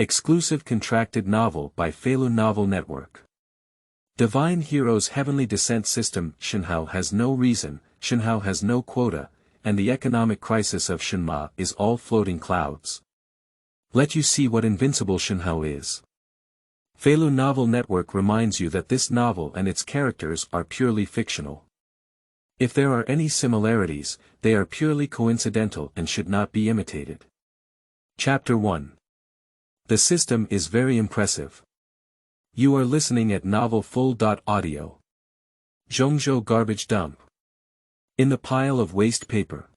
Exclusive contracted novel by Feilu Novel Network. Divine Heroes Heavenly Descent System. Shenhao has no reason, Shenhao has no quota, and the economic crisis of Shenma is all floating clouds. Let you see what invincible Shenhao is. Feilu Novel Network reminds you that this novel and its characters are purely fictional. If there are any similarities, they are purely coincidental and should not be imitated. Chapter 1. The system is very impressive. You are listening at novelfull.audio. Zhongzhou garbage dump. In the pile of waste paper.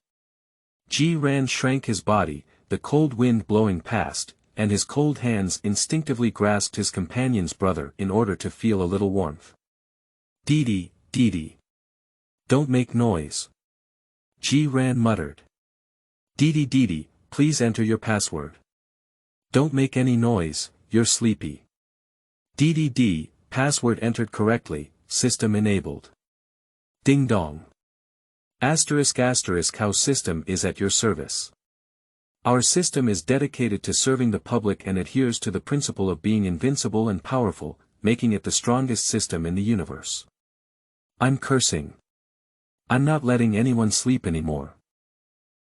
Ji Ran shrank his body, the cold wind blowing past, and his cold hands instinctively grasped his companion's brother in order to feel a little warmth. Didi, Didi. Don't make noise. Ji Ran muttered. Didi Didi, please enter your password. Don't make any noise, you're sleepy. DDD, password entered correctly, system enabled. Ding dong. Asterisk asterisk how system is at your service. Our system is dedicated to serving the public and adheres to the principle of being invincible and powerful, making it the strongest system in the universe. I'm cursing. I'm not letting anyone sleep anymore.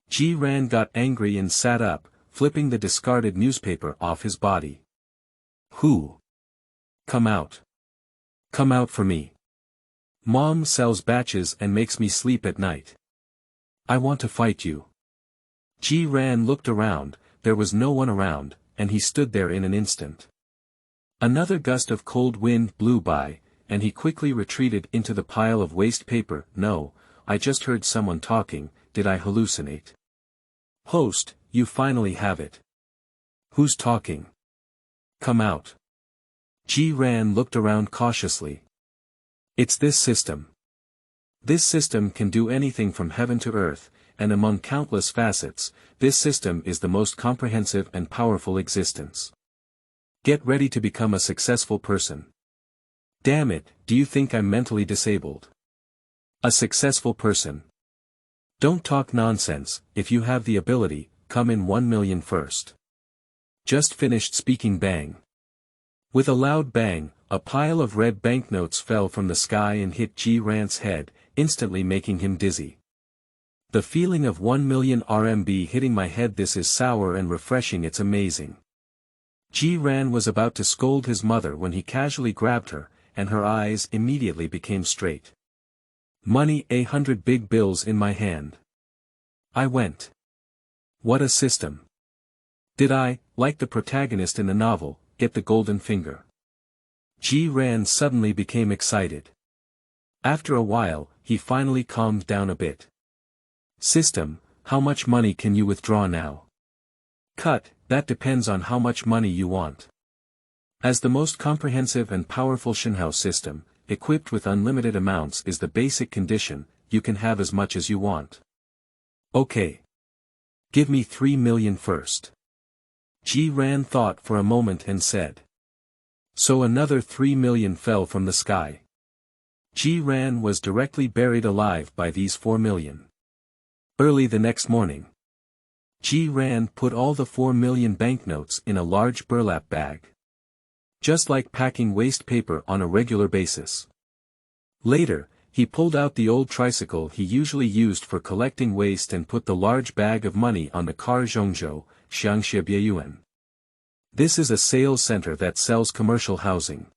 Ji Ran got angry and sat up, flipping the discarded newspaper off his body. Who? Come out. Come out for me. Mom sells batches and makes me sleep at night. I want to fight you. Ji Ran looked around, there was no one around, and he stood there in an instant. Another gust of cold wind blew by, and he quickly retreated into the pile of waste paper. No, I just heard someone talking, did I hallucinate? Host, you finally have it. Who's talking? Come out. Ji Ran looked around cautiously. It's this system. This system can do anything from heaven to earth, and among countless facets, this system is the most comprehensive and powerful existence. Get ready to become a successful person. Damn it, do you think I'm mentally disabled? A successful person. Don't talk nonsense, if you have the ability, come in 1 million first. Just finished speaking bang. With a loud bang, a pile of red banknotes fell from the sky and hit Ji Ran's head, instantly making him dizzy. The feeling of 1 million RMB hitting my head, this is sour and refreshing, it's amazing. Ji Ran was about to scold his mother when he casually grabbed her, and her eyes immediately became straight. Money, 100 big bills in my hand. I went. What a system. Did I, like the protagonist in the novel, get the golden finger? Ji Ran suddenly became excited. After a while, he finally calmed down a bit. System, how much money can you withdraw now? Cut, that depends on how much money you want. As the most comprehensive and powerful Shenhao system, equipped with unlimited amounts is the basic condition, you can have as much as you want. Okay. Give me 3 million first. Ji Ran thought for a moment and said. So another 3 million fell from the sky. Ji Ran was directly buried alive by these 4 million. Early the next morning. Ji Ran put all the 4 million banknotes in a large burlap bag. Just like packing waste paper on a regular basis. Later, he pulled out the old tricycle he usually used for collecting waste and put the large bag of money on the car. Zhongzhou, Xiangxie. This is a sales center that sells commercial housing.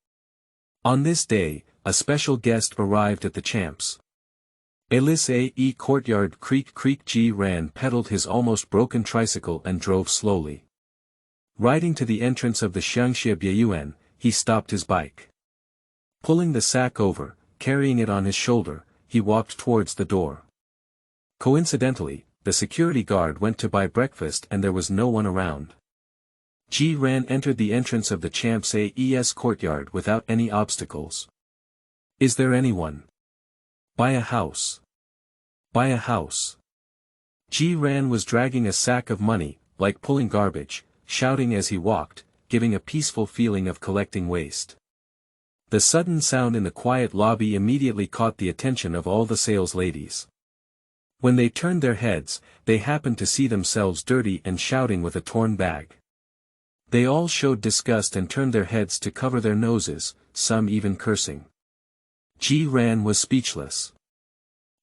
On this day, a special guest arrived at the Champs. Elise courtyard. Creak creak. Ji Ran pedaled his almost broken tricycle and drove slowly. Riding to the entrance of the Xiangxie, he stopped his bike. Pulling the sack over, carrying it on his shoulder, he walked towards the door. Coincidentally, the security guard went to buy breakfast and there was no one around. Ji Ran entered the entrance of the Champs courtyard without any obstacles. Is there anyone? Buy a house. Buy a house. Ji Ran was dragging a sack of money, like pulling garbage, shouting as he walked, giving a peaceful feeling of collecting waste. The sudden sound in the quiet lobby immediately caught the attention of all the sales ladies. When they turned their heads, they happened to see themselves dirty and shouting with a torn bag. They all showed disgust and turned their heads to cover their noses, some even cursing. Ji Ran was speechless.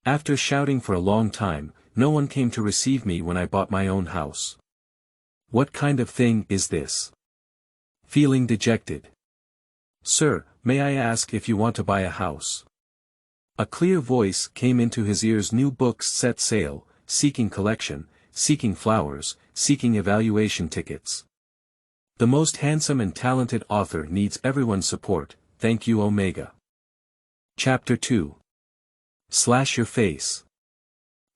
After shouting for a long time, no one came to receive me when I bought my own house. What kind of thing is this? Feeling dejected. Sir, may I ask if you want to buy a house? A clear voice came into his ears. New books set sale, seeking collection, seeking flowers, seeking evaluation tickets. The most handsome and talented author needs everyone's support, thank you Omega. Chapter 2. Slash your face.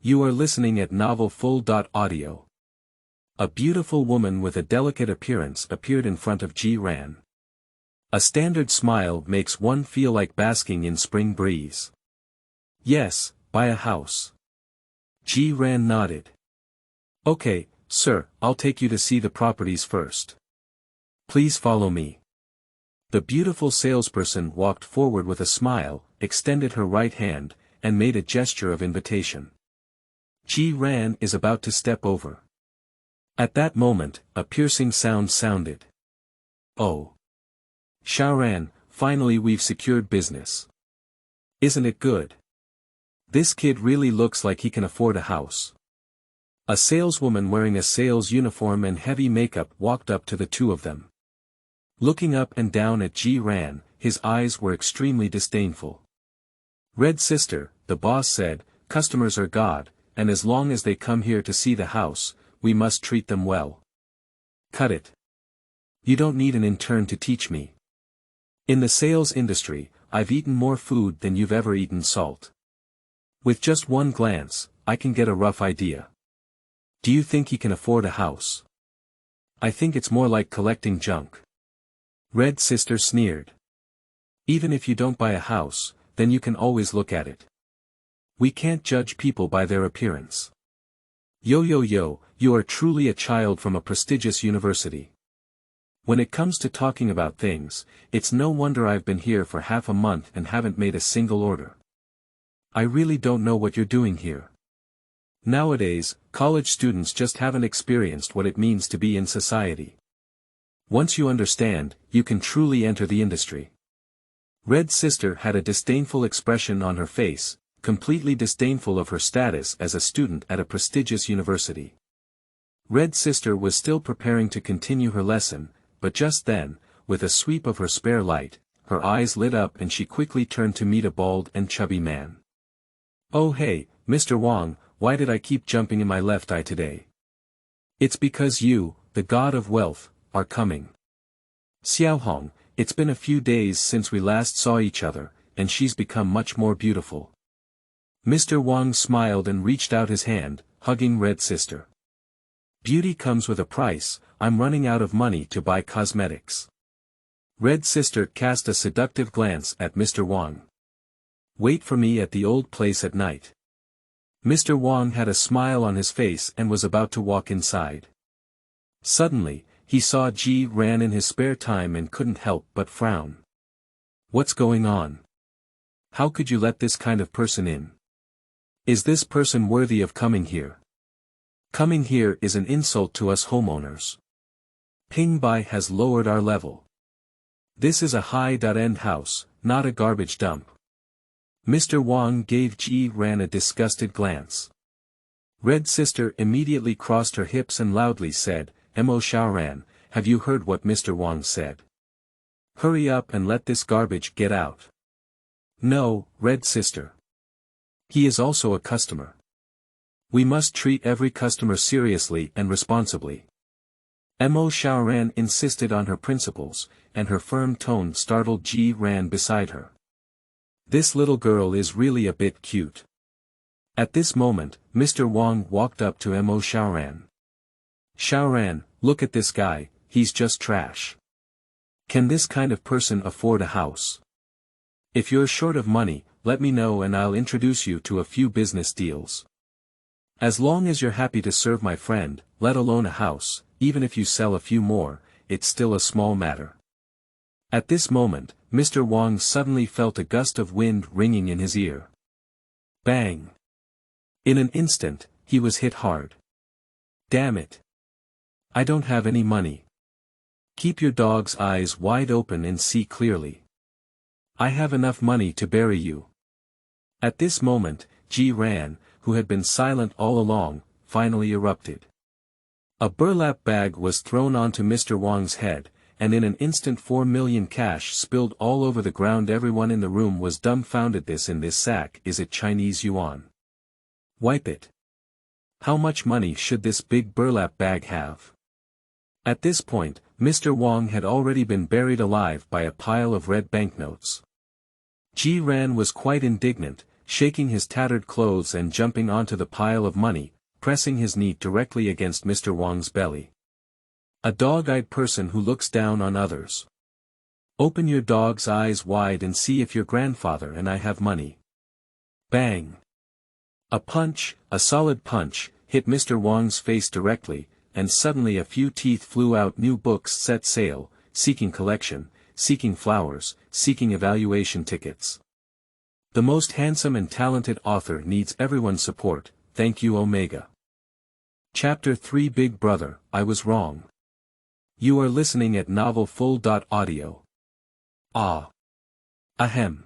You are listening at Novel Full.audio. A beautiful woman with a delicate appearance appeared in front of Ji Ran. A standard smile makes one feel like basking in spring breeze. Yes, buy a house. Ji Ran nodded. Okay, sir, I'll take you to see the properties first. Please follow me. The beautiful salesperson walked forward with a smile, extended her right hand, and made a gesture of invitation. Ji Ran is about to step over. At that moment, a piercing sound sounded. Oh. Xiaoran, finally we've secured business. Isn't it good? This kid really looks like he can afford a house. A saleswoman wearing a sales uniform and heavy makeup walked up to the two of them. Looking up and down at Ji Ran, his eyes were extremely disdainful. Red sister, the boss said, customers are God, and as long as they come here to see the house, we must treat them well. Cut it. You don't need an intern to teach me. In the sales industry, I've eaten more food than you've ever eaten salt. With just one glance, I can get a rough idea. Do you think he can afford a house? I think it's more like collecting junk. Red sister sneered. Even if you don't buy a house, then you can always look at it. We can't judge people by their appearance. Yo, you are truly a child from a prestigious university. When it comes to talking about things, it's no wonder I've been here for half a month and haven't made a single order. I really don't know what you're doing here. Nowadays, college students just haven't experienced what it means to be in society. Once you understand, you can truly enter the industry. Red sister had a disdainful expression on her face, completely disdainful of her status as a student at a prestigious university. Red sister was still preparing to continue her lesson, but just then, with a sweep of her spare light, her eyes lit up and she quickly turned to meet a bald and chubby man. Oh hey, Mr. Wang, why did I keep jumping in my left eye today? It's because you, the god of wealth, are coming. Xiaohong, it's been a few days since we last saw each other, and she's become much more beautiful. Mr. Wang smiled and reached out his hand, hugging Red sister. Beauty comes with a price, I'm running out of money to buy cosmetics. Red sister cast a seductive glance at Mr. Wang. Wait for me at the old place at night. Mr. Wang had a smile on his face and was about to walk inside. Suddenly, he saw Ji Ran in his spare time and couldn't help but frown. What's going on? How could you let this kind of person in? Is this person worthy of coming here? Coming here is an insult to us homeowners. Ping Bai has lowered our level. This is a high-end house, not a garbage dump. Mr. Wang gave Ji Ran a disgusted glance. Red sister immediately crossed her hips and loudly said, Mo Xiaoran, have you heard what Mr. Wang said? Hurry up and let this garbage get out. No, Red sister. He is also a customer. We must treat every customer seriously and responsibly. Mo Xiaoran insisted on her principles, and her firm tone startled Ji Ran beside her. This little girl is really a bit cute. At this moment, Mr. Wang walked up to Mo Xiaoran. Xiaoran, look at this guy, he's just trash. Can this kind of person afford a house? If you're short of money, let me know and I'll introduce you to a few business deals. As long as you're happy to serve my friend, let alone a house, even if you sell a few more, it's still a small matter. At this moment, Mr. Wang suddenly felt a gust of wind ringing in his ear. Bang! In an instant, he was hit hard. Damn it! I don't have any money. Keep your dog's eyes wide open and see clearly. I have enough money to bury you. At this moment, Ji Ran, who had been silent all along, finally erupted. A burlap bag was thrown onto Mr. Wang's head, and in an instant 4 million cash spilled all over the ground. Everyone in the room was dumbfounded. This in this sack, is it Chinese yuan? Wipe it. How much money should this big burlap bag have? At this point, Mr. Wang had already been buried alive by a pile of red banknotes. Ji Ran was quite indignant, shaking his tattered clothes and jumping onto the pile of money, pressing his knee directly against Mr. Wang's belly. A dog-eyed person who looks down on others. Open your dog's eyes wide and see if your grandfather and I have money. Bang! A punch, a solid punch, hit Mr. Wang's face directly, and suddenly a few teeth flew out. New books set sail, seeking collection, seeking flowers, seeking evaluation tickets. The most handsome and talented author needs everyone's support. Thank you, Omega. Chapter 3 Big Brother, I Was Wrong. You are listening at novelfull.audio. Ah. Ahem.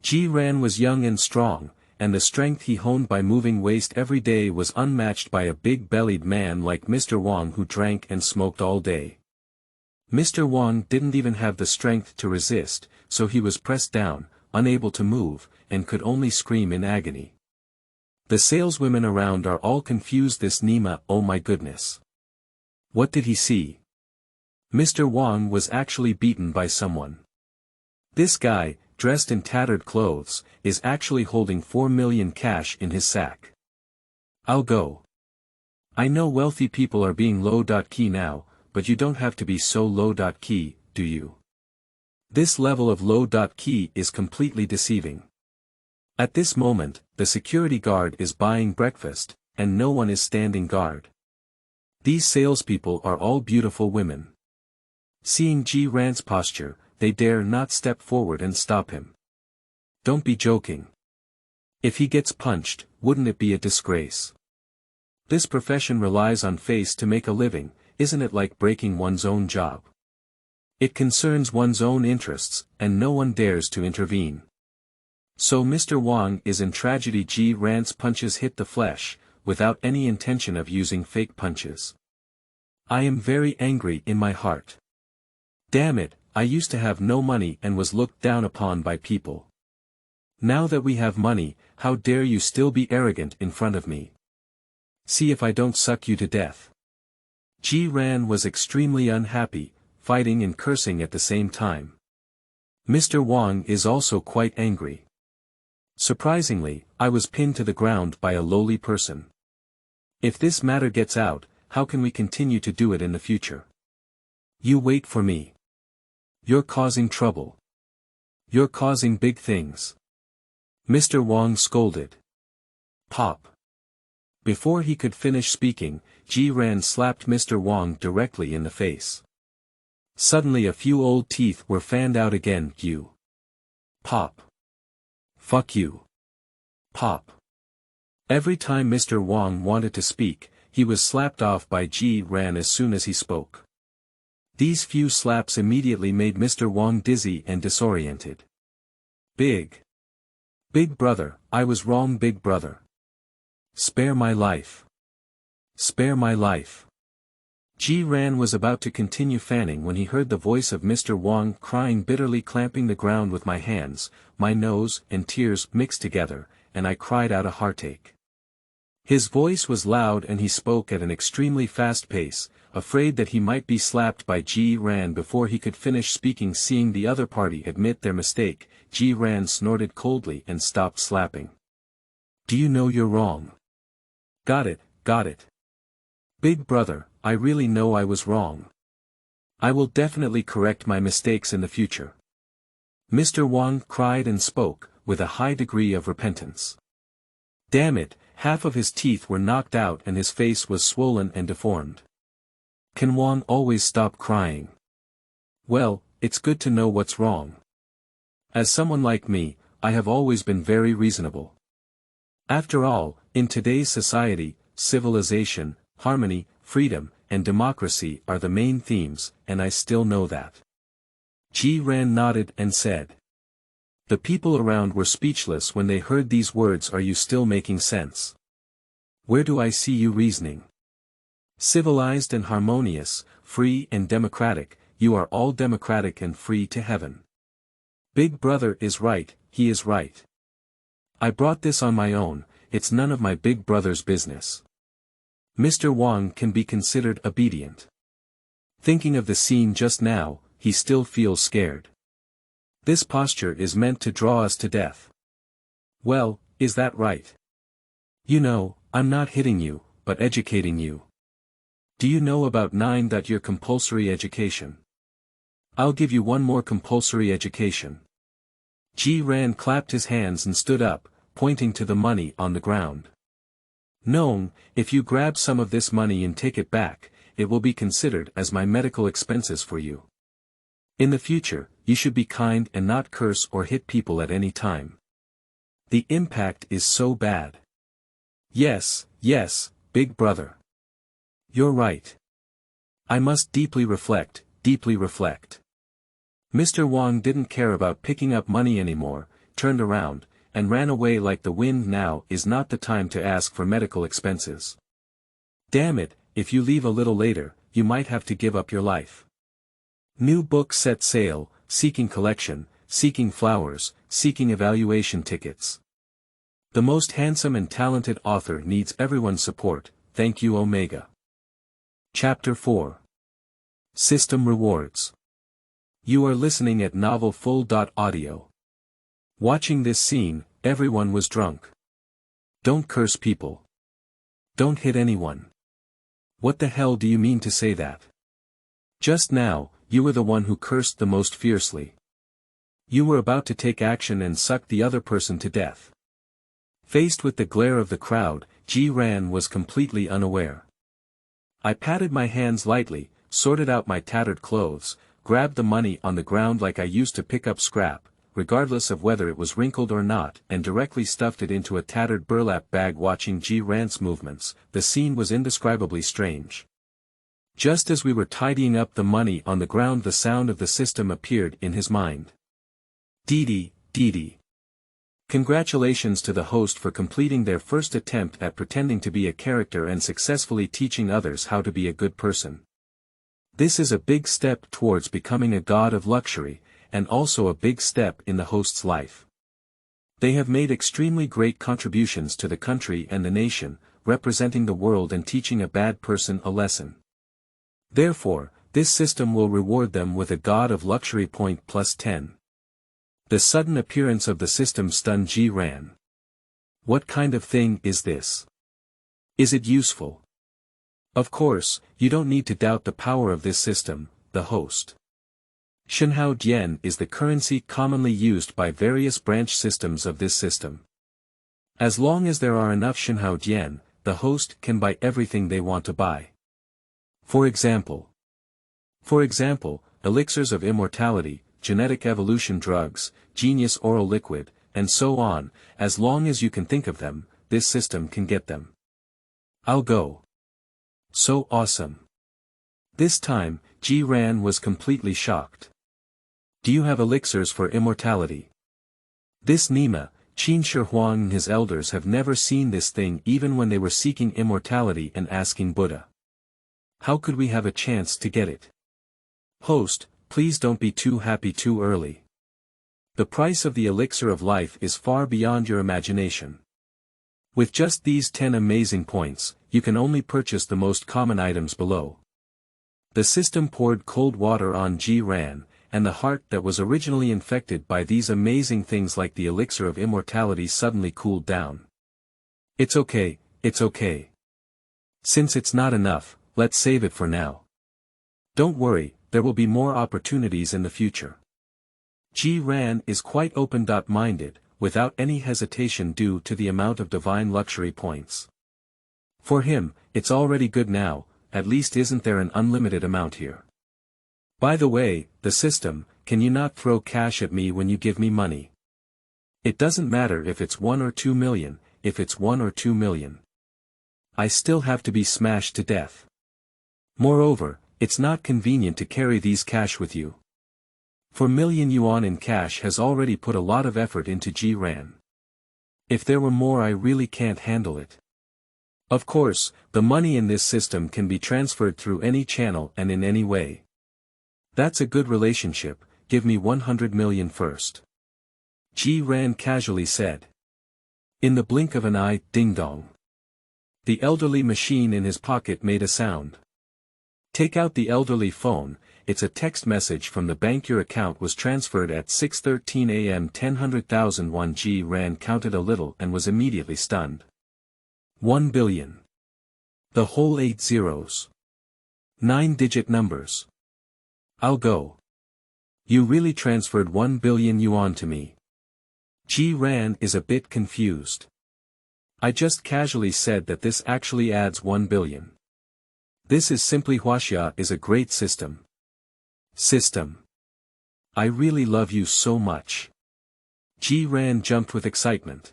Ji Ran was young and strong, and the strength he honed by moving waste every day was unmatched by a big-bellied man like Mr. Wang, who drank and smoked all day. Mr. Wang didn't even have the strength to resist, so he was pressed down, unable to move, and could only scream in agony. The saleswomen around are all confused. This Nima, oh my goodness. What did he see? Mr. Wang was actually beaten by someone. This guy, dressed in tattered clothes, is actually holding 4 million cash in his sack. I'll go. I know wealthy people are being low-key now, but you don't have to be so low-key, do you? This level of low-key is completely deceiving. At this moment, the security guard is buying breakfast, and no one is standing guard. These salespeople are all beautiful women. Seeing Ji Ran's posture, they dare not step forward and stop him. Don't be joking. If he gets punched, wouldn't it be a disgrace? This profession relies on face to make a living, isn't it like breaking one's own job? It concerns one's own interests, and no one dares to intervene. So Mr. Wang is in tragedy. Ji Ran's punches hit the flesh, without any intention of using fake punches. I am very angry in my heart. Damn it, I used to have no money and was looked down upon by people. Now that we have money, how dare you still be arrogant in front of me? See if I don't suck you to death. Ji Ran was extremely unhappy, fighting and cursing at the same time. Mr. Wang is also quite angry. Surprisingly, I was pinned to the ground by a lowly person. If this matter gets out, how can we continue to do it in the future? You wait for me. You're causing trouble. You're causing big things. Mr. Wang scolded. Pop. Before he could finish speaking, Ji Ran slapped Mr. Wang directly in the face. Suddenly a few old teeth were fanned out again. You. Pop. Fuck you. Pop. Every time Mr. Wang wanted to speak, he was slapped off by Ji Ran as soon as he spoke. These few slaps immediately made Mr. Wang dizzy and disoriented. Big brother, I was wrong. Big brother. Spare my life. Spare my life. Ji Ran was about to continue fanning when he heard the voice of Mr. Wang crying bitterly, clamping the ground with my hands, my nose and tears mixed together, and I cried out a heartache. His voice was loud and he spoke at an extremely fast pace, afraid that he might be slapped by Ji Ran before he could finish speaking. Seeing the other party admit their mistake, Ji Ran snorted coldly and stopped slapping. Do you know you're wrong? Got it, got it. Big brother, I really know I was wrong. I will definitely correct my mistakes in the future. Mr. Wang cried and spoke, with a high degree of repentance. Damn it, half of his teeth were knocked out and his face was swollen and deformed. Can Wang always stop crying? Well, it's good to know what's wrong. As someone like me, I have always been very reasonable. After all, in today's society, civilization, harmony, freedom, and democracy are the main themes, and I still know that. Ji Ran nodded and said. The people around were speechless when they heard these words. Are you still making sense? Where do I see you reasoning? Civilized and harmonious, free and democratic, you are all democratic and free to heaven. Big Brother is right, he is right. I brought this on my own, it's none of my Big Brother's business. Mr. Wang can be considered obedient. Thinking of the scene just now, he still feels scared. This posture is meant to draw us to death. Well, is that right? You know, I'm not hitting you, but educating you. Do you know about 9. Your compulsory education? I'll give you one more compulsory education. Ji Ran clapped his hands and stood up, pointing to the money on the ground. Nong, if you grab some of this money and take it back, it will be considered as my medical expenses for you. In the future, you should be kind and not curse or hit people at any time. The impact is so bad. Yes, Big Brother. You're right. I must deeply reflect, deeply reflect. Mr. Wang didn't care about picking up money anymore, turned around, and ran away like the wind. Now is not the time to ask for medical expenses. Damn it, if you leave a little later, you might have to give up your life. New book set sale, seeking collection, seeking flowers, seeking evaluation tickets. The most handsome and talented author needs everyone's support, thank you Omega. Chapter 4. System Rewards. You are listening at novelfull.audio. Watching this scene, everyone was drunk. Don't curse people. Don't hit anyone. What the hell do you mean to say that? Just now, you were the one who cursed the most fiercely. You were about to take action and suck the other person to death. Faced with the glare of the crowd, Ji Ran was completely unaware. I patted my hands lightly, sorted out my tattered clothes, grabbed the money on the ground like I used to pick up scrap, regardless of whether it was wrinkled or not, and directly stuffed it into a tattered burlap bag. Watching Ji Ran's movements, the scene was indescribably strange. Just as we were tidying up the money on the ground, the sound of the system appeared in his mind. Dee dee. Congratulations to the host for completing their first attempt at pretending to be a character and successfully teaching others how to be a good person. This is a big step towards becoming a god of luxury, and also a big step in the host's life. They have made extremely great contributions to the country and the nation, representing the world and teaching a bad person a lesson. Therefore, this system will reward them with a god of luxury point plus 10. The sudden appearance of the system stunned Ji Ran. What kind of thing is this? Is it useful? Of course, you don't need to doubt the power of this system, the host. Shenhao Jian is the currency commonly used by various branch systems of this system. As long as there are enough Shenhao Jian, the host can buy everything they want to buy. For example, elixirs of immortality, genetic evolution drugs, genius oral liquid, and so on. As long as you can think of them, this system can get them. I'll go. So awesome. This time, Ji Ran was completely shocked. Do you have elixirs for immortality? This Nima, Qin Shi Huang and his elders have never seen this thing even when they were seeking immortality and asking Buddha. How could we have a chance to get it? Host, please don't be too happy too early. The price of the elixir of life is far beyond your imagination. With just these 10 amazing points, you can only purchase the most common items below. The system poured cold water on Ji Ran, and the heart that was originally infected by these amazing things like the elixir of immortality suddenly cooled down. It's okay. Since it's not enough, let's save it for now. Don't worry, there will be more opportunities in the future. Ji Ran is quite open-minded, without any hesitation due to the amount of divine luxury points. For him, it's already good now, at least isn't there an unlimited amount here? By the way, the system, can you not throw cash at me when you give me money? It doesn't matter if it's 1 or 2 million, if it's 1 or 2 million. I still have to be smashed to death. Moreover, it's not convenient to carry these cash with you. 4 million yuan in cash has already put a lot of effort into G-Ran. If there were more, I really can't handle it. Of course, the money in this system can be transferred through any channel and in any way. That's a good relationship, give me 100 million first. G-Ran casually said. In the blink of an eye, ding-dong. The elderly machine in his pocket made a sound. Take out the elderly phone, it's a text message from the bank. Your account was transferred at 6:13 a.m. 100,000 won. G-Ran counted a little and was immediately stunned. 1 billion. The whole 8 zeros. 9-digit numbers. I'll go. You really transferred 1 billion yuan to me. G-Ran is a bit confused. I just casually said that this actually adds 1 billion. This is simply Huaxia is a great system. I really love you so much. G-Ran jumped with excitement.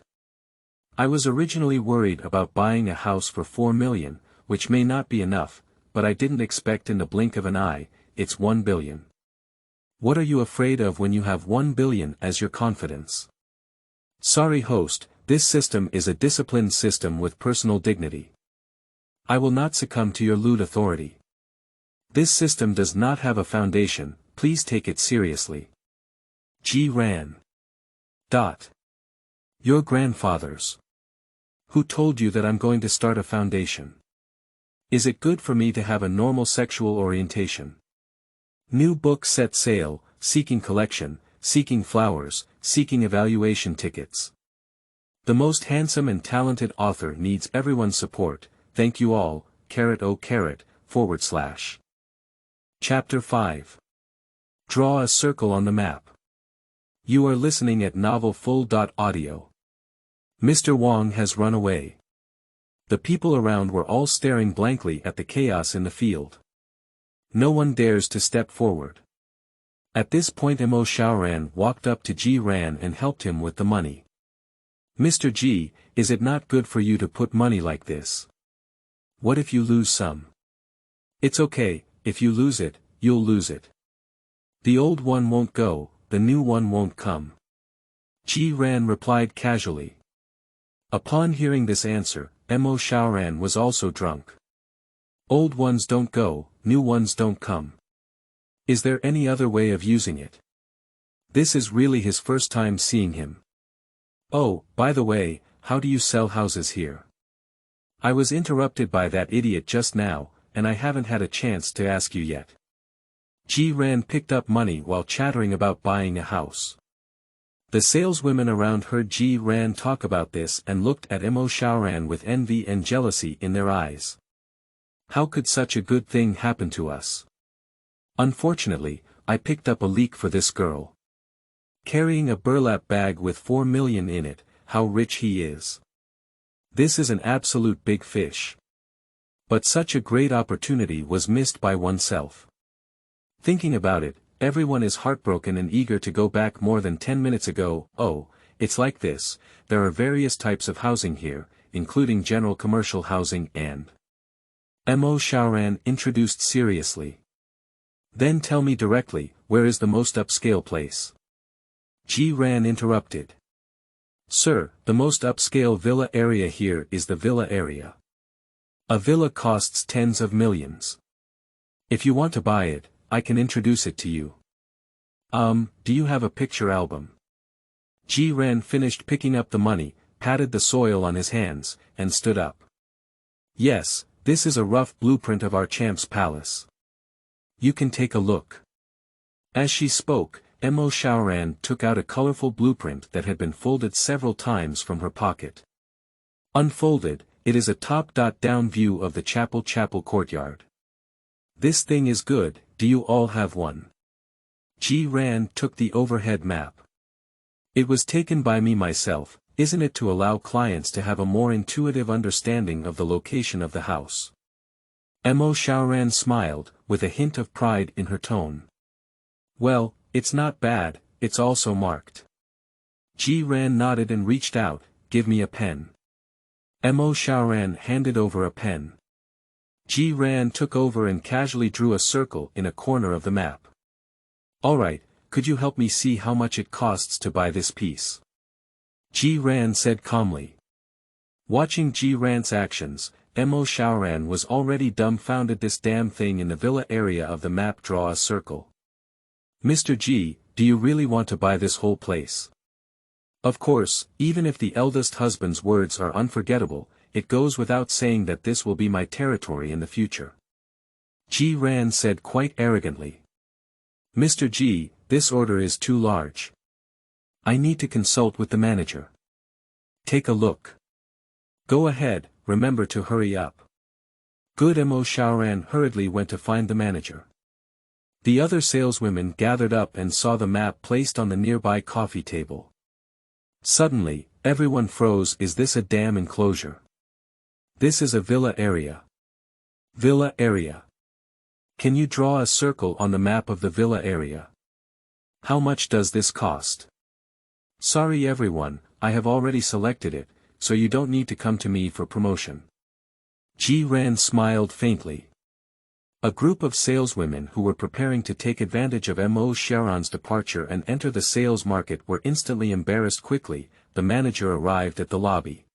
I was originally worried about buying a house for 4 million, which may not be enough, but I didn't expect in the blink of an eye, it's 1 billion. What are you afraid of when you have 1 billion as your confidence? Sorry host, this system is a disciplined system with personal dignity. I will not succumb to your lewd authority. This system does not have a foundation, please take it seriously. G-Ran. Your grandfathers. Who told you that I'm going to start a foundation? Is it good for me to have a normal sexual orientation? New book set sale, seeking collection, seeking flowers, seeking evaluation tickets. The most handsome and talented author needs everyone's support, thank you all, .. Chapter 5. Draw a circle on the map. You are listening at novelfull.audio. Mr. Wang has run away. The people around were all staring blankly at the chaos in the field. No one dares to step forward. At this point Mo Xiaoran walked up to G-Ran and helped him with the money. Mr. G, is it not good for you to put money like this? What if you lose some? It's okay, if you lose it, you'll lose it. The old one won't go, the new one won't come. G-Ran replied casually. Upon hearing this answer, Mo Xiaoran was also drunk. Old ones don't go, new ones don't come. Is there any other way of using it? This is really his first time seeing him. Oh, by the way, how do you sell houses here? I was interrupted by that idiot just now, and I haven't had a chance to ask you yet. G-Ran picked up money while chattering about buying a house. The saleswomen around heard G-Ran talk about this and looked at Mo Xiaoran with envy and jealousy in their eyes. How could such a good thing happen to us? Unfortunately, I picked up a leak for this girl. Carrying a burlap bag with 4 million in it, how rich he is. This is an absolute big fish. But such a great opportunity was missed by oneself. Thinking about it, everyone is heartbroken and eager to go back more than 10 minutes ago. Oh, it's like this, there are various types of housing here, including general commercial housing and... Mo Xiaoran introduced seriously. Then tell me directly, where is the most upscale place? G-Ran interrupted. Sir, the most upscale villa area here is the villa area. A villa costs tens of millions. If you want to buy it, I can introduce it to you. Do you have a picture album? G-Ran finished picking up the money, patted the soil on his hands, and stood up. Yes, this is a rough blueprint of our champ's palace. You can take a look. As she spoke, Mo Xiaoran took out a colorful blueprint that had been folded several times from her pocket. Unfolded, it is a top-down view of the chapel courtyard. This thing is good, do you all have one? G-Ran took the overhead map. It was taken by me myself, isn't it, to allow clients to have a more intuitive understanding of the location of the house? Mo Xiaoran smiled, with a hint of pride in her tone. Well, it's not bad, it's also marked. G-Ran nodded and reached out, give me a pen. Mo Xiaoran handed over a pen. Ji Ran took over and casually drew a circle in a corner of the map. Alright, could you help me see how much it costs to buy this piece? Ji Ran said calmly. Watching Ji Ran's actions, Mo Xiaoran was already dumbfounded. This damn thing in the villa area of the map. Draw a circle. Mr. Ji, do you really want to buy this whole place? Of course, even if the eldest husband's words are unforgettable, it goes without saying that this will be my territory in the future. Ji Ran said quite arrogantly. Mr. Ji, this order is too large. I need to consult with the manager. Take a look. Go ahead, remember to hurry up. Good. Mo Xiaoran hurriedly went to find the manager. The other saleswomen gathered up and saw the map placed on the nearby coffee table. Suddenly, everyone froze. Is this a dam enclosure? This is a villa area. Villa area. Can you draw a circle on the map of the villa area? How much does this cost? Sorry everyone, I have already selected it, so you don't need to come to me for promotion. Ji Ran smiled faintly. A group of saleswomen who were preparing to take advantage of Mo Xiaoran's departure and enter the sales market were instantly embarrassed. Quickly, the manager arrived at the lobby.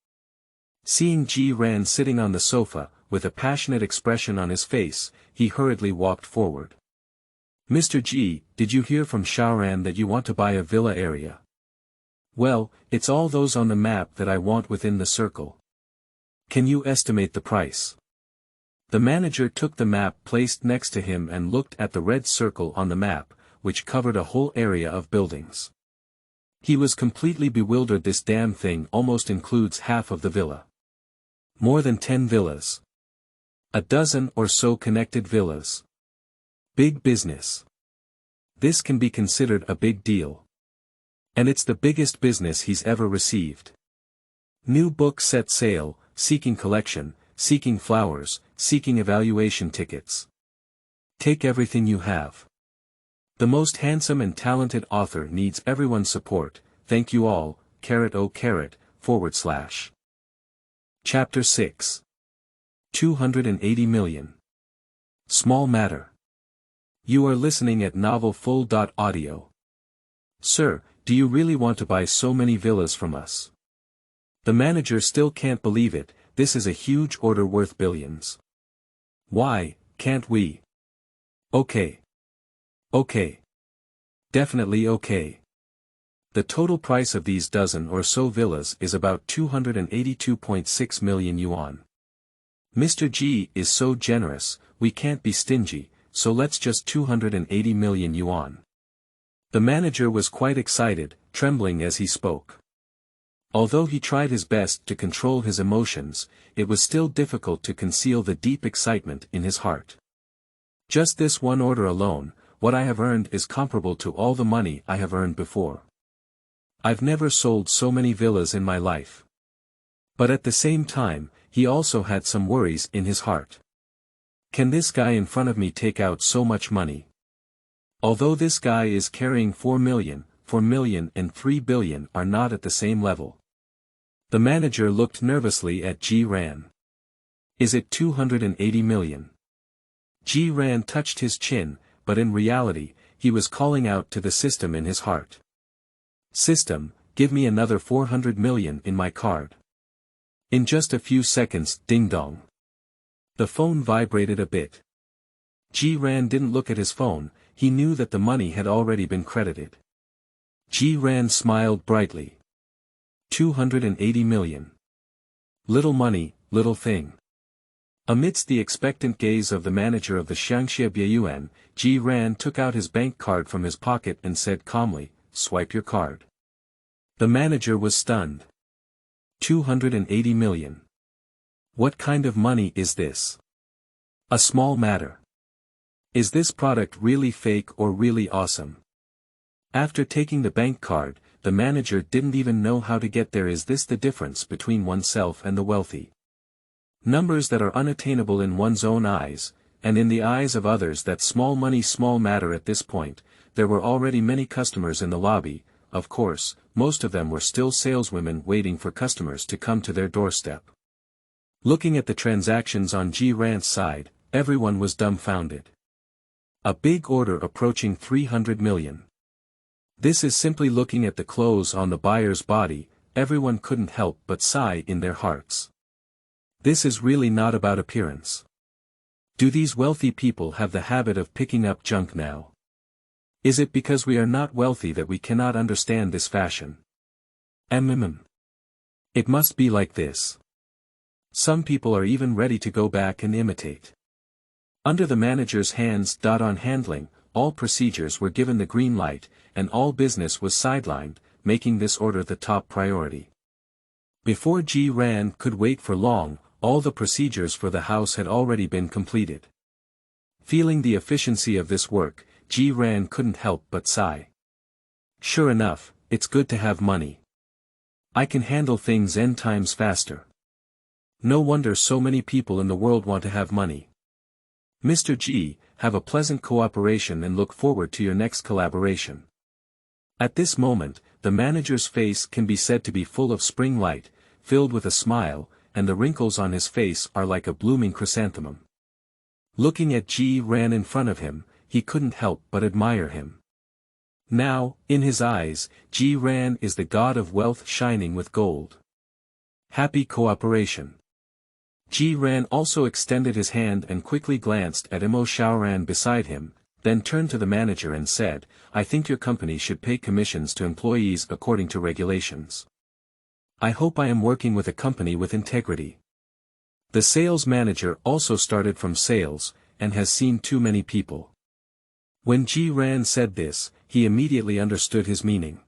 Seeing Ji Ran sitting on the sofa, with a passionate expression on his face, he hurriedly walked forward. Mr. Ji, did you hear from Xiaoran that you want to buy a villa area? Well, it's all those on the map that I want within the circle. Can you estimate the price? The manager took the map placed next to him and looked at the red circle on the map, which covered a whole area of buildings. He was completely bewildered. This damn thing almost includes half of the villa. More than 10 villas. A dozen or so connected villas. Big business. This can be considered a big deal. And it's the biggest business he's ever received. New book set sale, seeking collection, seeking flowers, seeking evaluation tickets. Take everything you have. The most handsome and talented author needs everyone's support. Thank you all. // Chapter 6. 280 million. Small matter. You are listening at novelfull.audio. Sir, do you really want to buy so many villas from us? The manager still can't believe it. This is a huge order worth billions. Why, can't we? Okay. Okay. Definitely okay. The total price of these dozen or so villas is about 282.6 million yuan. Mr. Ji is so generous, we can't be stingy, so let's just 280 million yuan. The manager was quite excited, trembling as he spoke. Although he tried his best to control his emotions, it was still difficult to conceal the deep excitement in his heart. Just this one order alone, what I have earned is comparable to all the money I have earned before. I've never sold so many villas in my life. But at the same time, he also had some worries in his heart. Can this guy in front of me take out so much money? Although this guy is carrying 4 million and 3 billion are not at the same level. The manager looked nervously at Ji Ran. Is it 280 million? Ji Ran touched his chin, but in reality, he was calling out to the system in his heart. System, give me another 400 million in my card. In just a few seconds, ding-dong. The phone vibrated a bit. Ji Ran didn't look at his phone, he knew that the money had already been credited. Ji Ran smiled brightly. 280 million. Little money, little thing. Amidst the expectant gaze of the manager of the Xiangxia Biayuan, Ji Ran took out his bank card from his pocket and said calmly, "Swipe your card." The manager was stunned. 280 million. What kind of money is this? A small matter. Is this product really fake or really awesome? After taking the bank card, the manager didn't even know how to get there. Is this the difference between oneself and the wealthy? Numbers that are unattainable in one's own eyes, and in the eyes of others that small money small matter. At this point, there were already many customers in the lobby. Of course, most of them were still saleswomen waiting for customers to come to their doorstep. Looking at the transactions on Ji Ran's side, everyone was dumbfounded. A big order approaching 300 million. This is simply looking at the clothes on the buyer's body, everyone couldn't help but sigh in their hearts. This is really not about appearance. Do these wealthy people have the habit of picking up junk now? Is it because we are not wealthy that we cannot understand this fashion? It must be like this. Some people are even ready to go back and imitate. Under the manager's hands-on handling, all procedures were given the green light, and all business was sidelined, making this order the top priority. Before Ji Ran could wait for long, all the procedures for the house had already been completed. Feeling the efficiency of this work, Ji Ran couldn't help but sigh. Sure enough, it's good to have money. I can handle things n times faster. No wonder so many people in the world want to have money. Mr. Ji, have a pleasant cooperation and look forward to your next collaboration. At this moment, the manager's face can be said to be full of spring light, filled with a smile, and the wrinkles on his face are like a blooming chrysanthemum. Looking at Ji Ran in front of him, he couldn't help but admire him. Now, in his eyes, Ji Ran is the god of wealth shining with gold. Happy cooperation. Ji Ran also extended his hand and quickly glanced at Imo Xiaoran beside him, then turned to the manager and said, I think your company should pay commissions to employees according to regulations. I hope I am working with a company with integrity. The sales manager also started from sales, and has seen too many people. When Ji Ran said this, he immediately understood his meaning.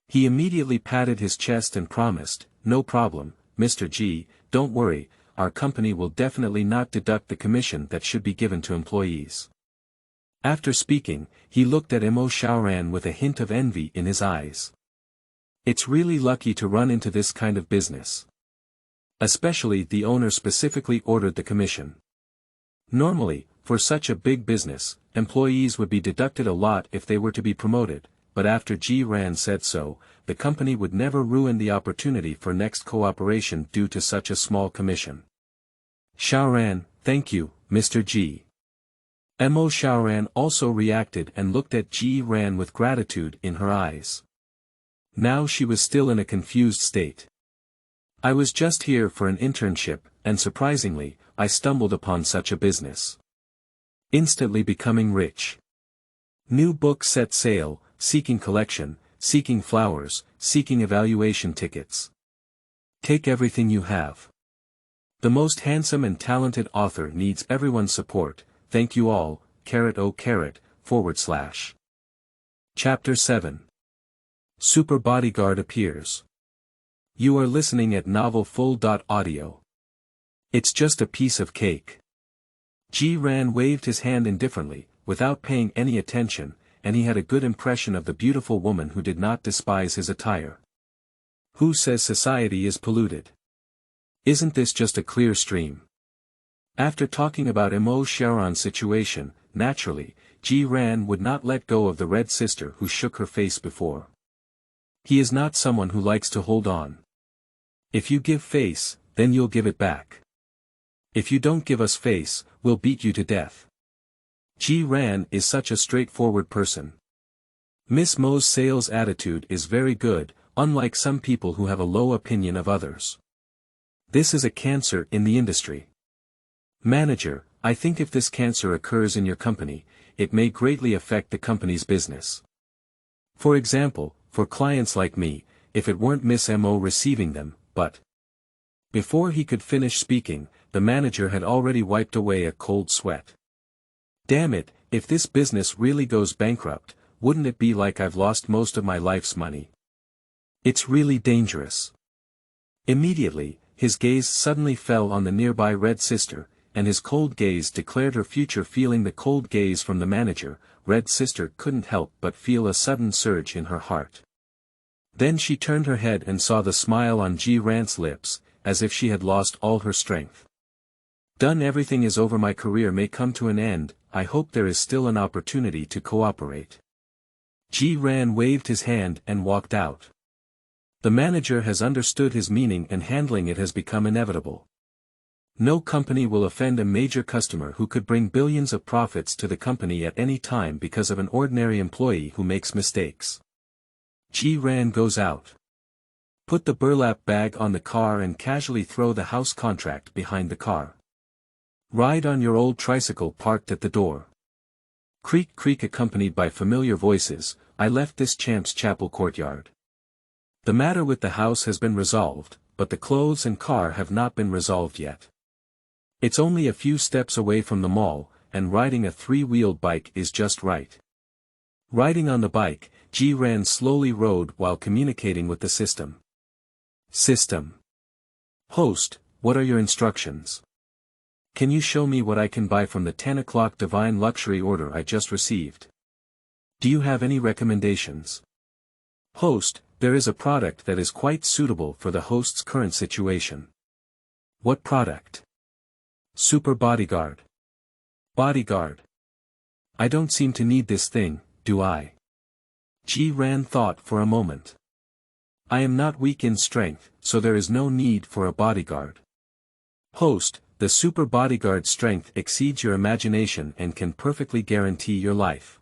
He immediately patted his chest and promised, no problem, Mr. Ji, don't worry, our company will definitely not deduct the commission that should be given to employees. After speaking, he looked at Imo Xiaoran with a hint of envy in his eyes. It's really lucky to run into this kind of business. Especially the owner specifically ordered the commission. Normally, for such a big business, employees would be deducted a lot if they were to be promoted, but after Ji Ran said so, the company would never ruin the opportunity for next cooperation due to such a small commission. Xiaoran, thank you, Mr. Ji. Imo Xiaoran also reacted and looked at Ji Ran with gratitude in her eyes. Now she was still in a confused state. I was just here for an internship, and surprisingly, I stumbled upon such a business. Instantly becoming rich. New book set sale, seeking collection, seeking flowers, seeking evaluation tickets. Take everything you have. The most handsome and talented author needs everyone's support, thank you all, .. Chapter 7. Super Bodyguard appears. You are listening at Novel Full.audio. It's just a piece of cake. Ji Ran waved his hand indifferently, without paying any attention, and he had a good impression of the beautiful woman who did not despise his attire. Who says society is polluted? Isn't this just a clear stream? After talking about Imo Xiaoran's situation, naturally, Ji Ran would not let go of the red sister who shook her face before. He is not someone who likes to hold on. If you give face, then you'll give it back. If you don't give us face, we'll beat you to death. Ji Ran is such a straightforward person. Miss Mo's sales attitude is very good, unlike some people who have a low opinion of others. This is a cancer in the industry. Manager, I think if this cancer occurs in your company, it may greatly affect the company's business. For example, for clients like me, if it weren't Miss Mo receiving them, but... Before he could finish speaking, the manager had already wiped away a cold sweat. Damn it, if this business really goes bankrupt, wouldn't it be like I've lost most of my life's money? It's really dangerous. Immediately, his gaze suddenly fell on the nearby red sister, and his cold gaze declared her future. Feeling the cold gaze from the manager, red sister couldn't help but feel a sudden surge in her heart. Then she turned her head and saw the smile on Ji Ran's lips, as if she had lost all her strength. Done, everything is over, my career may come to an end, I hope there is still an opportunity to cooperate. Ji Ran waved his hand and walked out. The manager has understood his meaning and handling it has become inevitable. No company will offend a major customer who could bring billions of profits to the company at any time because of an ordinary employee who makes mistakes. Ji Ran goes out. Put the burlap bag on the car and casually throw the house contract behind the car. Ride on your old tricycle parked at the door. Creak creak accompanied by familiar voices, I left this champ's chapel courtyard. The matter with the house has been resolved, but the clothes and car have not been resolved yet. It's only a few steps away from the mall, and riding a three-wheeled bike is just right. Riding on the bike, Ji Ran slowly rode while communicating with the system. System. Host, what are your instructions? Can you show me what I can buy from the 10 o'clock divine luxury order I just received? Do you have any recommendations? Host, there is a product that is quite suitable for the host's current situation. What product? Super Bodyguard. Bodyguard. I don't seem to need this thing, do I? Ji Ran thought for a moment. I am not weak in strength, so there is no need for a bodyguard. Host, the Super Bodyguard's strength exceeds your imagination and can perfectly guarantee your life.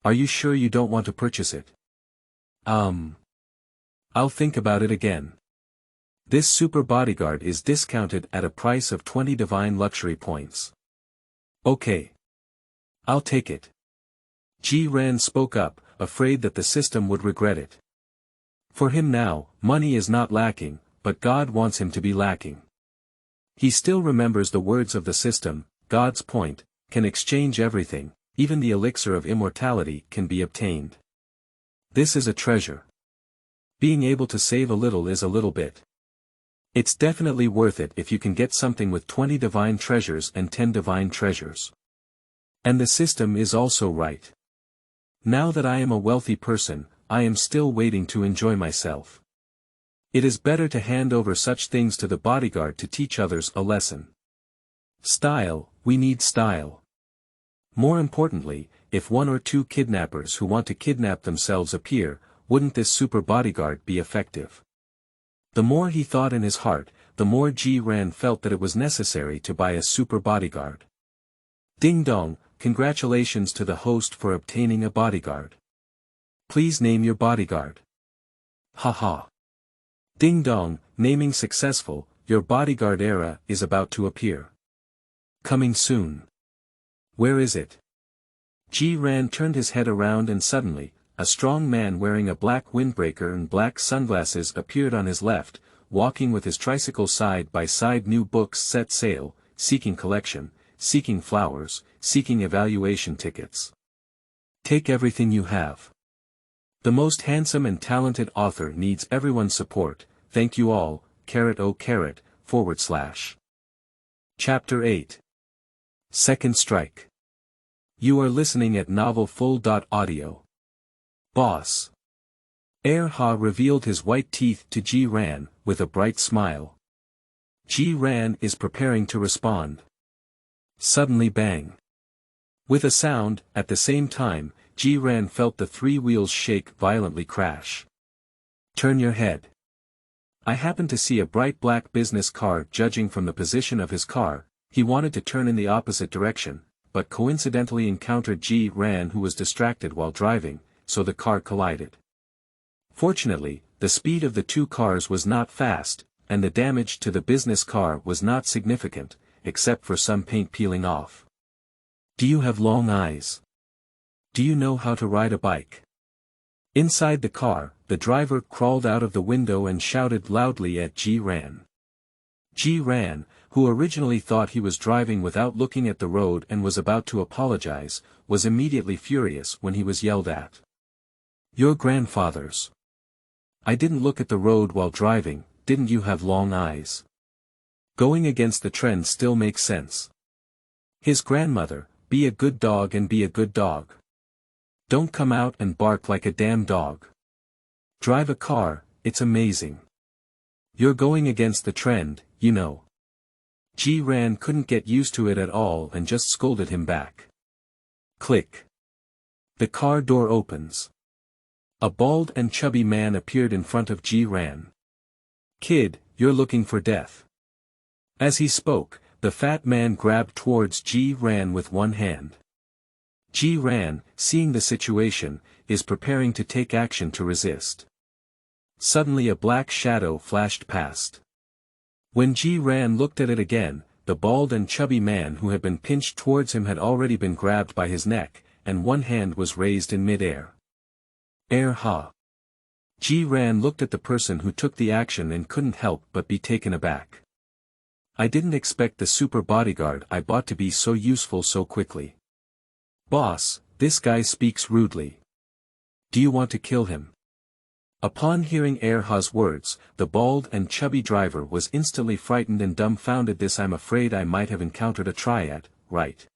Are you sure you don't want to purchase it? I'll think about it again. This Super Bodyguard is discounted at a price of 20 divine luxury points. Okay. I'll take it. Ji Ran spoke up, afraid that the system would regret it. For him now, money is not lacking, but God wants him to be lacking. He still remembers the words of the system, God's point, can exchange everything, even the elixir of immortality can be obtained. This is a treasure. Being able to save a little is a little bit. It's definitely worth it if you can get something with 20 divine treasures and 10 divine treasures. And the system is also right. Now that I am a wealthy person, I am still waiting to enjoy myself. It is better to hand over such things to the bodyguard to teach others a lesson. Style, we need style. More importantly, if one or two kidnappers who want to kidnap themselves appear, wouldn't this super bodyguard be effective? The more he thought in his heart, the more Ji Ran felt that it was necessary to buy a super bodyguard. Ding dong, congratulations to the host for obtaining a bodyguard. Please name your bodyguard. Haha. Ding dong, naming successful, your bodyguard era is about to appear. Coming soon. Where is it? Ji Ran turned his head around and suddenly, a strong man wearing a black windbreaker and black sunglasses appeared on his left, walking with his tricycle side by side. New books set sail, seeking collection, seeking flowers, seeking evaluation tickets. Take everything you have. The most handsome and talented author needs everyone's support, thank you all, .. Chapter 8. Second Strike. You are listening at novelfull.audio. Boss. Ha revealed his white teeth to Ji Ran, with a bright smile. Ji Ran is preparing to respond. Suddenly bang. With a sound, at the same time, Ji Ran felt the three wheels shake violently crash. Turn your head. I happened to see a bright black business car. Judging from the position of his car, he wanted to turn in the opposite direction, but coincidentally encountered Ji Ran, who was distracted while driving, so the car collided. Fortunately, the speed of the two cars was not fast, and the damage to the business car was not significant, except for some paint peeling off. Do you have long eyes? Do you know how to ride a bike? Inside the car, the driver crawled out of the window and shouted loudly at Ji Ran. Ji Ran, who originally thought he was driving without looking at the road and was about to apologize, was immediately furious when he was yelled at. Your grandfather's. I didn't look at the road while driving, didn't you have long eyes? Going against the trend still makes sense. His grandmother, be a good dog and be a good dog. Don't come out and bark like a damn dog. Drive a car, it's amazing. You're going against the trend, you know. Ji Ran couldn't get used to it at all and just scolded him back. Click. The car door opens. A bald and chubby man appeared in front of Ji Ran. Kid, you're looking for death. As he spoke, the fat man grabbed towards Ji Ran with one hand. Ji Ran, seeing the situation, is preparing to take action to resist. Suddenly a black shadow flashed past. When Ji Ran looked at it again, the bald and chubby man who had been pinched towards him had already been grabbed by his neck, and one hand was raised in mid-air. Ha! Ji Ran looked at the person who took the action and couldn't help but be taken aback. I didn't expect the super bodyguard I bought to be so useful so quickly. Boss, this guy speaks rudely. Do you want to kill him? Upon hearing Ha's words, the bald and chubby driver was instantly frightened and dumbfounded. I'm afraid I might have encountered a triad, right?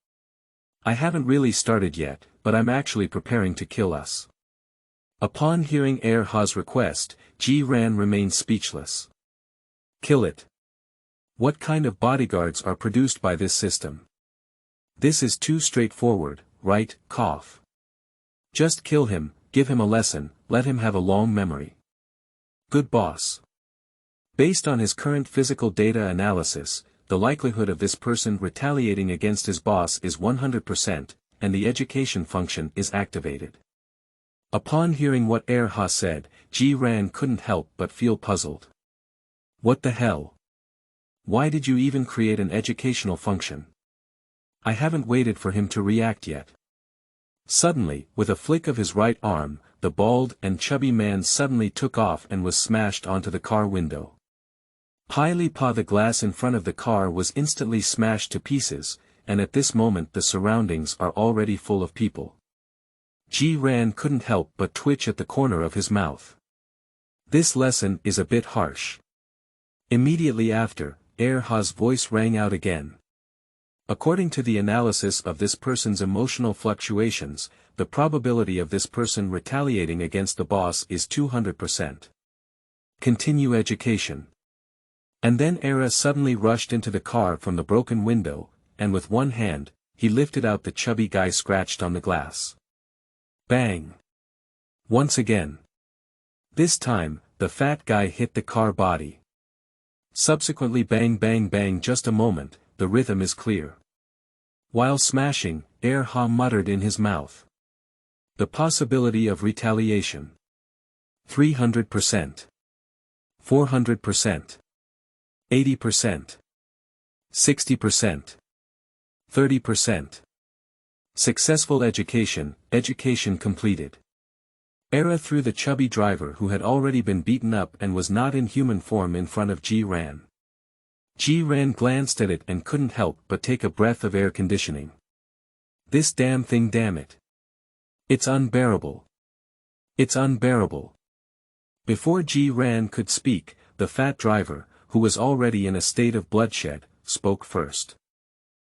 I haven't really started yet, but I'm actually preparing to kill us. Upon hearing Ha's request, Ji Ran remained speechless. Kill it. What kind of bodyguards are produced by this system? This is too straightforward, right? Cough. Just kill him, give him a lesson, let him have a long memory. Good boss. Based on his current physical data analysis, the likelihood of this person retaliating against his boss is 100%, and the education function is activated. Upon hearing what Ha said, Ji Ran couldn't help but feel puzzled. What the hell? Why did you even create an educational function? I haven't waited for him to react yet. Suddenly, with a flick of his right arm, the bald and chubby man suddenly took off and was smashed onto the car window. The glass in front of the car was instantly smashed to pieces, and at this moment the surroundings are already full of people. Ji Ran couldn't help but twitch at the corner of his mouth. This lesson is a bit harsh. Immediately after, Ha's voice rang out again. According to the analysis of this person's emotional fluctuations, the probability of this person retaliating against the boss is 200%. Continue education. And then suddenly rushed into the car from the broken window, and with one hand, he lifted out the chubby guy scratched on the glass. Bang! Once again. This time, the fat guy hit the car body. Subsequently bang bang bang. Just a moment, the rhythm is clear. While smashing, Ha muttered in his mouth. The possibility of retaliation. 300%. 400%. 80%. 60%. 30%. Successful education completed. Threw the chubby driver who had already been beaten up and was not in human form in front of Ji Ran. Ji Ran glanced at it and couldn't help but take a breath of air conditioning. This damn thing, damn it. It's unbearable. It's unbearable. Before Ji Ran could speak, the fat driver, who was already in a state of bloodshed, spoke first.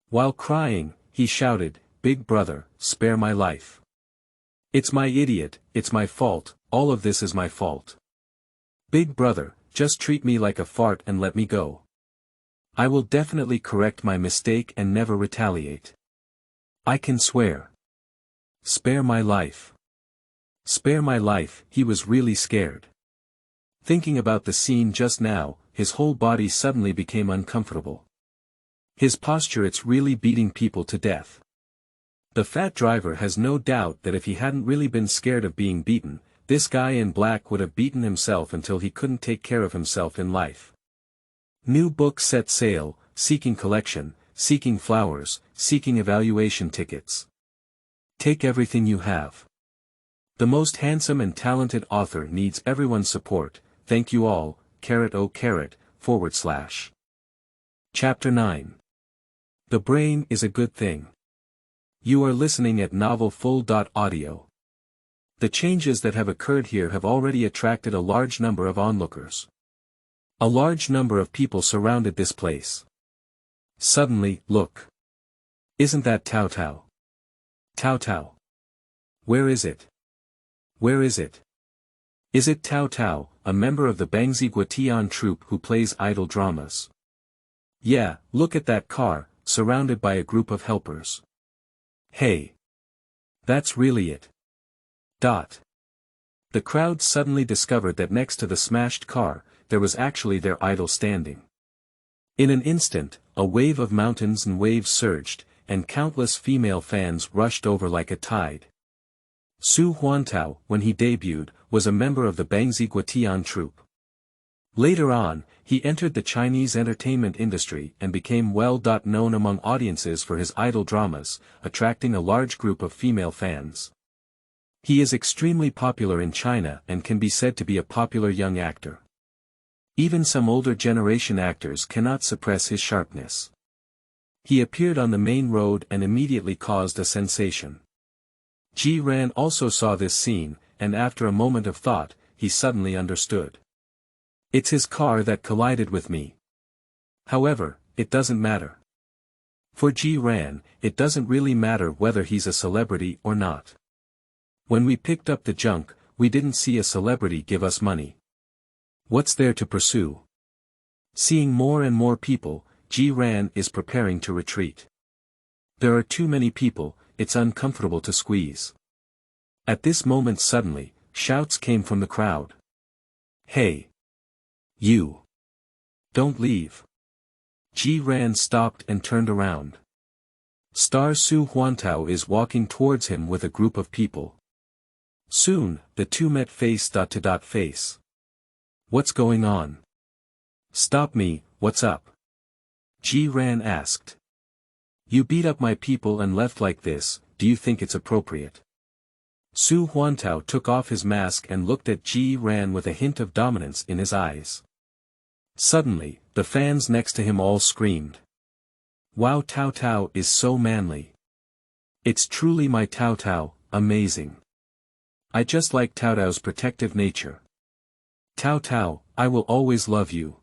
While crying, he shouted, "Big brother, spare my life. It's my idiot, it's my fault, all of this is my fault. Big brother, just treat me like a fart and let me go. I will definitely correct my mistake and never retaliate. I can swear. Spare my life. Spare my life." He was really scared. Thinking about the scene just now, his whole body suddenly became uncomfortable. His posture, it's really beating people to death. The fat driver has no doubt that if he hadn't really been scared of being beaten, this guy in black would have beaten himself until he couldn't take care of himself in life. New book set sale, seeking collection, seeking flowers, seeking evaluation tickets. Take everything you have. The most handsome and talented author needs everyone's support. Thank you all. // Chapter 9. The brain is a good thing. You are listening at novelfull.audio. The changes that have occurred here have already attracted a large number of onlookers. A large number of people surrounded this place. Suddenly, look. Isn't that Tao Tao? Tao Tao. Where is it? Where is it? Is it Tao Tao, a member of the Bangzi Guatian troupe who plays idol dramas? Yeah, look at that car, surrounded by a group of helpers. Hey. That's really it. The crowd suddenly discovered that next to the smashed car, there was actually their idol standing. In an instant, a wave of mountains and waves surged, and countless female fans rushed over like a tide. Su Huantao, when he debuted, was a member of the Bangzi Guotian troupe. Later on, he entered the Chinese entertainment industry and became well known among audiences for his idol dramas, attracting a large group of female fans. He is extremely popular in China and can be said to be a popular young actor. Even some older generation actors cannot suppress his sharpness. He appeared on the main road and immediately caused a sensation. Ji Ran also saw this scene, and after a moment of thought, he suddenly understood. It's his car that collided with me. However, it doesn't matter. For Ji Ran, it doesn't really matter whether he's a celebrity or not. When we picked up the junk, we didn't see a celebrity give us money. What's there to pursue? Seeing more and more people, Ji Ran is preparing to retreat. There are too many people, it's uncomfortable to squeeze. At this moment suddenly, shouts came from the crowd. Hey! You! Don't leave! Ji Ran stopped and turned around. Star Su Huantao is walking towards him with a group of people. Soon, the two met face to face. What's going on? Stop me, what's up? Ji Ran asked. You beat up my people and left like this, do you think it's appropriate? Su Huantao took off his mask and looked at Ji Ran with a hint of dominance in his eyes. Suddenly, the fans next to him all screamed. Wow, Tao Tao is so manly. It's truly my Tao Tao, amazing. I just like Tao Tao's protective nature. Tao Tao, I will always love you.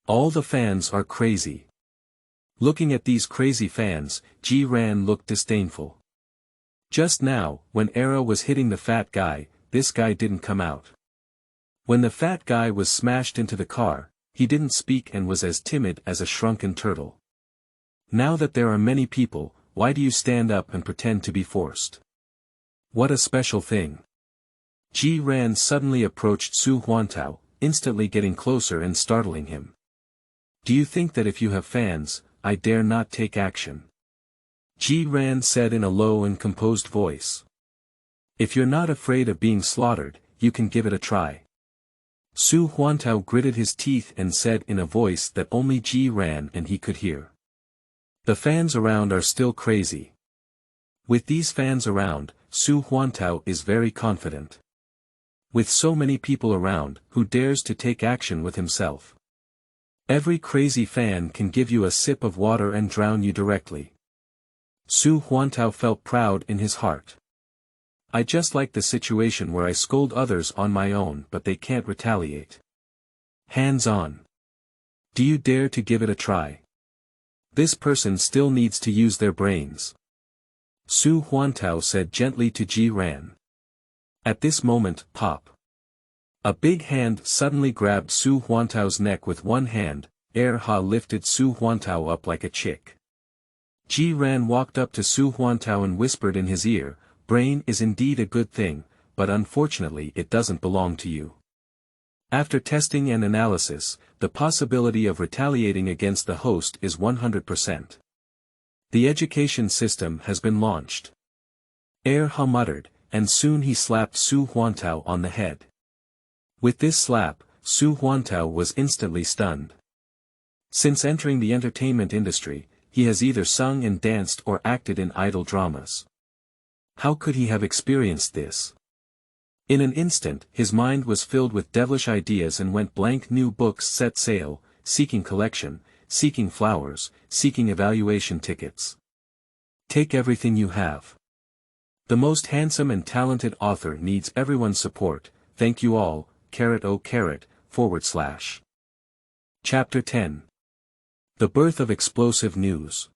All the fans are crazy. Looking at these crazy fans, Ji Ran looked disdainful. Just now, when Era was hitting the fat guy, this guy didn't come out. When the fat guy was smashed into the car, he didn't speak and was as timid as a shrunken turtle. Now that there are many people, why do you stand up and pretend to be forced? What a special thing. Ji Ran suddenly approached Su Huantao, instantly getting closer and startling him. Do you think that if you have fans, I dare not take action? Ji Ran said in a low and composed voice. If you're not afraid of being slaughtered, you can give it a try. Su Huantao gritted his teeth and said in a voice that only Ji Ran and he could hear. The fans around are still crazy. With these fans around, Su Huantao is very confident. With so many people around, who dares to take action with himself? Every crazy fan can give you a sip of water and drown you directly. Su Huantao felt proud in his heart. I just like the situation where I scold others on my own but they can't retaliate. Hands on. Do you dare to give it a try? This person still needs to use their brains. Su Huantao said gently to Ji Ran. At this moment, pop. A big hand suddenly grabbed Su Huantao's neck with one hand. Ha lifted Su Huantao up like a chick. Ji Ran walked up to Su Huantao and whispered in his ear, brain is indeed a good thing, but unfortunately it doesn't belong to you. After testing and analysis, the possibility of retaliating against the host is 100%. The education system has been launched. Ha muttered, and soon he slapped Su Huantao on the head. With this slap, Su Huantao was instantly stunned. Since entering the entertainment industry, he has either sung and danced or acted in idol dramas. How could he have experienced this? In an instant, his mind was filled with devilish ideas and went blank. New books set sail, seeking collection, seeking flowers, seeking evaluation tickets. Take everything you have. The most handsome and talented author needs everyone's support. Thank you all. .. Chapter 10. The Birth of Explosive News.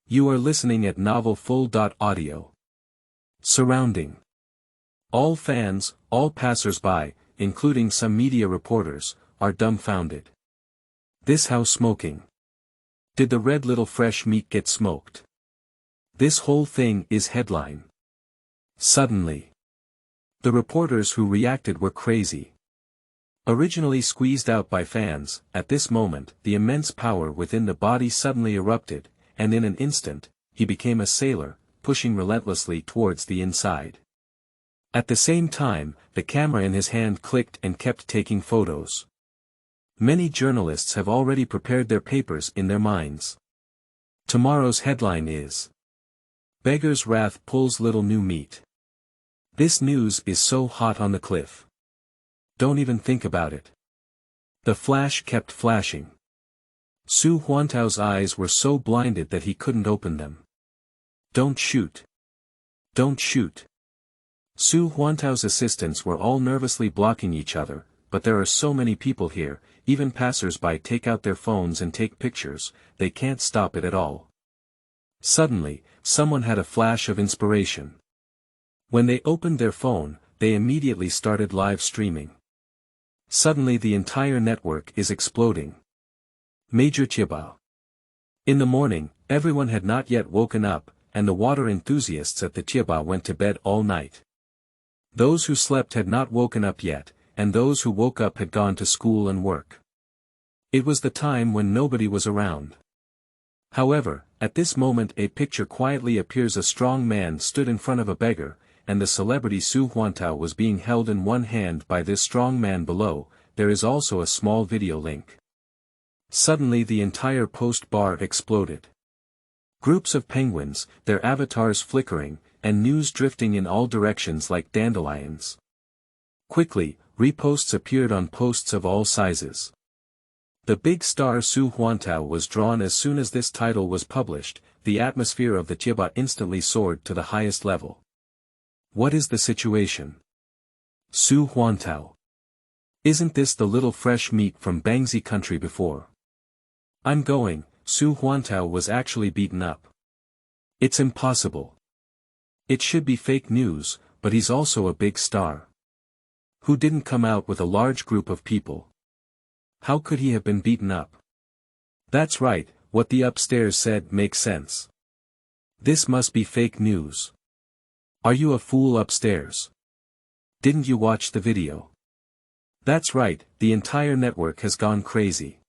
You are listening at novelfull.audio. Surrounding. All fans, all passers-by, including some media reporters, are dumbfounded. This house smoking. Did the red little fresh meat get smoked? This whole thing is headline. Suddenly. The reporters who reacted were crazy. Originally squeezed out by fans, at this moment, the immense power within the body suddenly erupted, and in an instant, he became a sailor, pushing relentlessly towards the inside. At the same time, the camera in his hand clicked and kept taking photos. Many journalists have already prepared their papers in their minds. Tomorrow's headline is: Beggar's Wrath Pulls Little New Meat. This news is so hot on the cliff. Don't even think about it. The flash kept flashing. Su Huantao's eyes were so blinded that he couldn't open them. Don't shoot. Don't shoot. Su Huantao's assistants were all nervously blocking each other, but there are so many people here, even passers-by take out their phones and take pictures, they can't stop it at all. Suddenly, someone had a flash of inspiration. When they opened their phone, they immediately started live streaming. Suddenly the entire network is exploding. Major Chiba. In the morning, everyone had not yet woken up, and the water enthusiasts at the Chiba went to bed all night. Those who slept had not woken up yet, and those who woke up had gone to school and work. It was the time when nobody was around. However, at this moment a picture quietly appears. A strong man stood in front of a beggar, and the celebrity Su Huantao was being held in one hand by this strong man below. There is also a small video link. Suddenly the entire post bar exploded. Groups of penguins, their avatars flickering, and news drifting in all directions like dandelions. Quickly, reposts appeared on posts of all sizes. The big star Su Huantao was drawn as soon as this title was published. The atmosphere of the Chiba instantly soared to the highest level. What is the situation? Su Huantao. Isn't this the little fresh meat from Bangzi country before? I'm going. Su Huantao was actually beaten up. It's impossible. It should be fake news, but he's also a big star. Who didn't come out with a large group of people? How could he have been beaten up? That's right, what the upstairs said makes sense. This must be fake news. Are you a fool upstairs? Didn't you watch the video? That's right, the entire network has gone crazy.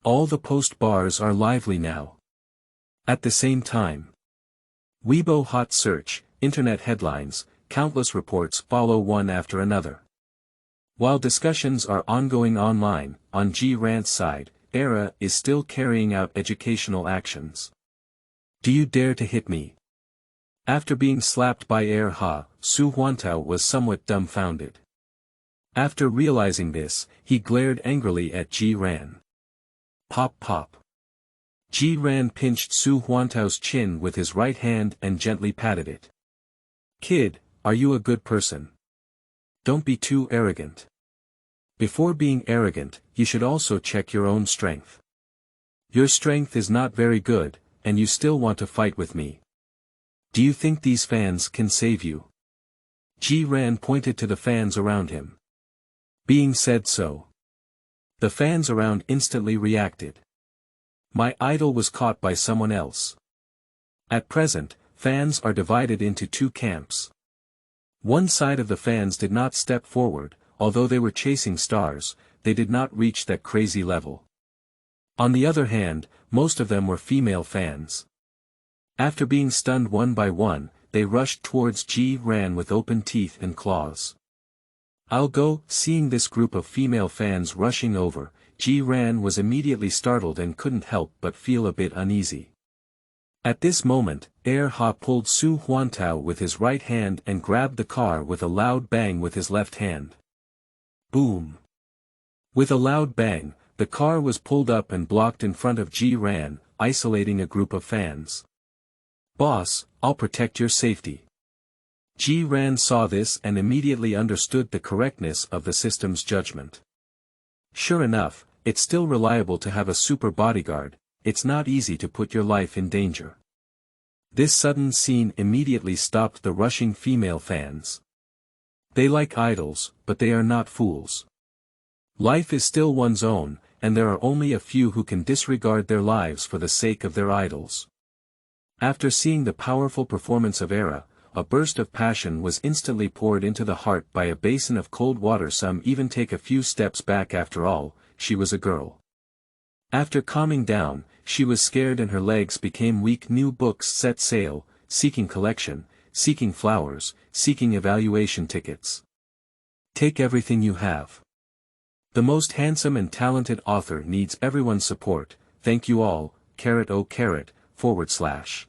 All the post bars are lively now. At the same time. Weibo hot search, internet headlines, countless reports follow one after another. While discussions are ongoing online, on G-Rant's side, ERA is still carrying out educational actions. Do you dare to hit me? After being slapped by Ha, Su Huantao was somewhat dumbfounded. After realizing this, he glared angrily at G-Ran. Pop pop. G-Ran pinched Su Huantao's chin with his right hand and gently patted it. Kid, are you a good person? Don't be too arrogant. Before being arrogant, you should also check your own strength. Your strength is not very good, and you still want to fight with me. Do you think these fans can save you? G-Ran pointed to the fans around him. Being said so. The fans around instantly reacted. My idol was caught by someone else. At present, fans are divided into two camps. One side of the fans did not step forward, although they were chasing stars, they did not reach that crazy level. On the other hand, most of them were female fans. After being stunned one by one, they rushed towards G-Ran with open teeth and claws. I'll go. Seeing this group of female fans rushing over, G-Ran was immediately startled and couldn't help but feel a bit uneasy. At this moment, Ha pulled Su Huantao with his right hand and grabbed the car with a loud bang with his left hand. Boom! With a loud bang, the car was pulled up and blocked in front of G-Ran, isolating a group of fans. Boss, I'll protect your safety. G-Ran saw this and immediately understood the correctness of the system's judgment. Sure enough, it's still reliable to have a super bodyguard, it's not easy to put your life in danger. This sudden scene immediately stopped the rushing female fans. They like idols, but they are not fools. Life is still one's own, and there are only a few who can disregard their lives for the sake of their idols. After seeing the powerful performance of ERA, a burst of passion was instantly poured into the heart by a basin of cold water. Some even take a few steps back. After all, she was a girl. After calming down, she was scared and her legs became weak. New books set sail, seeking collection, seeking flowers, seeking evaluation tickets. Take everything you have. The most handsome and talented author needs everyone's support. Thank you all, /o/ //